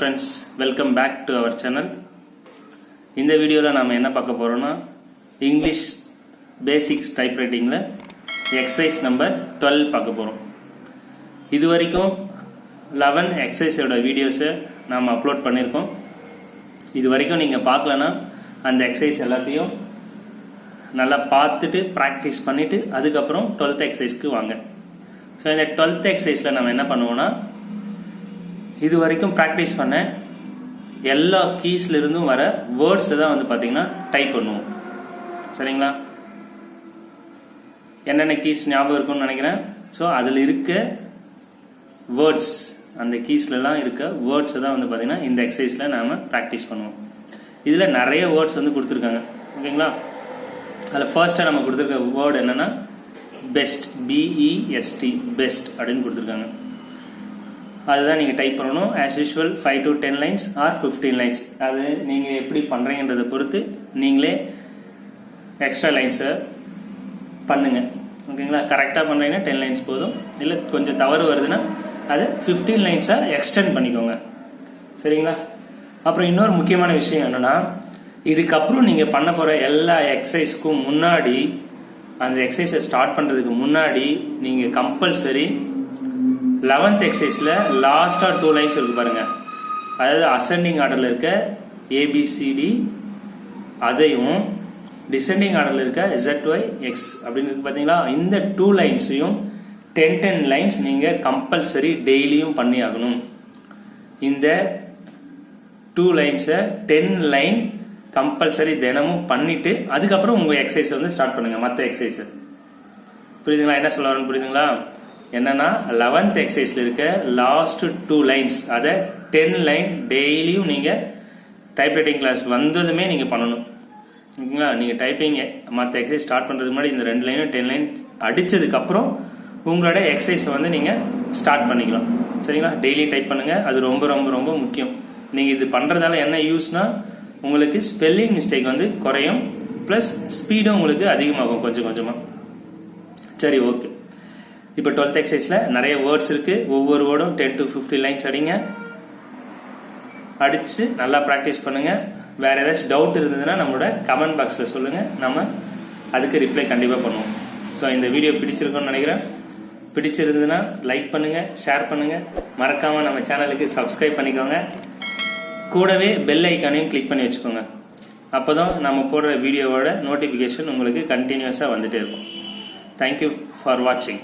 friends, welcome back to our channel. இந்த வீடியோல நாம என்ன பார்க்க போறோம்னா English Basics Typewritingல exercise number 12 பார்க்க போறோம். இதுவரைக்கும் 11 exerciseோட வீடியோஸை நாம அப்லோட் பண்ணிருக்கோம். இதுவரைக்கும் நீங்க பார்க்கலனா அந்த exercise எல்லாத்தையும் நல்லா பார்த்துட்டு பிராக்டீஸ் பண்ணிட்டு அதுக்கு அப்புறம் 12th exerciseக்கு வாங்க. சோ இந்த 12th exerciseல நாம என்ன பண்ணுவோம்னா இது வரைக்கும் பிராக்டீஸ் பண்ண எல்லா கீஸ்ல இருந்தும் வர வேர்ட்ஸ் தான் வந்து பாத்தீங்கன்னா டைப் பண்ணுவோம். சரிங்களா? என்னென்ன கீஸ் ஞாபகம் இருக்கும்னு நினைக்கிறேன். ஸோ அதில் இருக்க வேர்ட்ஸ், அந்த கீஸ்லாம் இருக்க வேர்ட்ஸ் தான் வந்து பார்த்தீங்கன்னா இந்த எக்ஸசைஸில் நாம் ப்ராக்டிஸ் பண்ணுவோம். இதில் நிறைய வேர்ட்ஸ் வந்து கொடுத்துருக்காங்க. ஓகேங்களா? அதில் ஃபர்ஸ்ட்டாக நம்ம கொடுத்துருக்க வேர்டு என்னன்னா பெஸ்ட், பிஇஎஸ்டி, பெஸ்ட் அப்படின்னு கொடுத்துருக்காங்க. அதுதான் நீங்கள் டைப் பண்ணணும். As usual 5 to 10 lines or 15 lines. அது நீங்கள் எப்படி பண்ணுறீங்கன்றதை பொறுத்து நீங்களே எக்ஸ்ட்ரா லைன்ஸை பண்ணுங்க. ஓகேங்களா? கரெக்டாக பண்ணுறீங்கன்னா 10 lines போதும். இல்லை கொஞ்சம் தவறு வருதுன்னா அது 15 லைன்ஸாக எக்ஸ்டெண்ட் பண்ணிக்கோங்க. சரிங்களா? அப்புறம் இன்னொரு முக்கியமான விஷயம் என்னன்னா, இதுக்கப்புறம் நீங்கள் பண்ண போகிற எல்லா எக்ஸசைஸ்க்கும் முன்னாடி, அந்த எக்ஸசைஸை ஸ்டார்ட் பண்ணுறதுக்கு முன்னாடி நீங்கள் கம்பல்சரி 11th எக்ஸசைஸ்ல லாஸ்டா 2 லைன்ஸ் இருக்கு பாருங்க, அதாவது அசெண்டிங் ஆர்டர்ல இருக்க ஏபிசிடி அதையும் டிசெண்டிங் ஆர்டர்ல இருக்க ZYX அப்படின்னு இருக்கு பாத்தீங்களா, இந்த 2 லைன்ஸையும் 10 லைன்ஸ் நீங்க கம்பல்சரி டெய்லியும் பண்ணி ஆகணும். இந்த 2 லைன்ஸை 10 லைன் கம்பல்சரி தினமும் பண்ணிட்டு அதுக்கப்புறம் உங்க எக்ஸசைஸ் வந்து ஸ்டார்ட் பண்ணுங்க. மற்ற எக்ஸசைஸ் புரியுதுங்களா? என்ன சொல்ல வரேன்னு புரியுதுங்களா? என்னன்னா 11th எக்ஸசைஸ்ல இருக்க லாஸ்ட் 2 லைன்ஸ் அதை 10 லைன் டெய்லியும் நீங்க டைப்ரைட்டிங் கிளாஸ் வந்ததுமே நீங்க பண்ணணும். ஓகேங்களா? நீங்க டைப்பிங் மற்ற எக்ஸசைஸ் ஸ்டார்ட் பண்றதுக்கு முன்னாடி இந்த 2 லைனும் 10 லைன் அடிச்சதுக்கு அப்புறம் உங்களோட எக்ஸசைஸ் வந்து நீங்க ஸ்டார்ட் பண்ணிக்கலாம். சரிங்களா? டெய்லி டைப் பண்ணுங்க. அது ரொம்ப ரொம்ப ரொம்ப முக்கியம். நீங்க இது பண்றதால என்ன யூஸ்னா, உங்களுக்கு ஸ்பெல்லிங் மிஸ்டேக் வந்து குறையும், பிளஸ் ஸ்பீடும் உங்களுக்கு அதிகமாகும் கொஞ்சம் கொஞ்சமா. சரி, ஓகே. இப்போ 12th எக்ஸசைஸ்ல நிறைய வேர்ட்ஸ் இருக்கு. ஒவ்வொரு வேர்டும் 10 to 15 லைன்ஸ் அடிங்க. அடிச்சுட்டு நல்லா ப்ராக்டிஸ் பண்ணுங்க. வேற ஏதாச்சும் டவுட் இருந்ததுன்னா நம்மளோட கமெண்ட் பாக்ஸ்ல சொல்லுங்க, நம்ம அதுக்கு ரிப்ளை கண்டிப்பா பண்ணுவோம். ஸோ இந்த வீடியோ பிடிச்சிருக்கும்னு நினைக்கிறேன். பிடிச்சிருந்ததுன்னா லைக் பண்ணுங்க, ஷேர் பண்ணுங்க, மறக்காம நம்ம சேனலுக்கு சப்ஸ்கிரைப் பண்ணிக்கோங்க. கூடவே பெல் ஐக்கானையும் கிளிக் பண்ணி வச்சுக்கோங்க. அப்போதான் நம்ம போடுற வீடியோவோட நோட்டிஃபிகேஷன் உங்களுக்கு கண்டினியூஸா வந்துட்டே இருக்கும். தேங்க்யூ ஃபார் வாட்சிங்.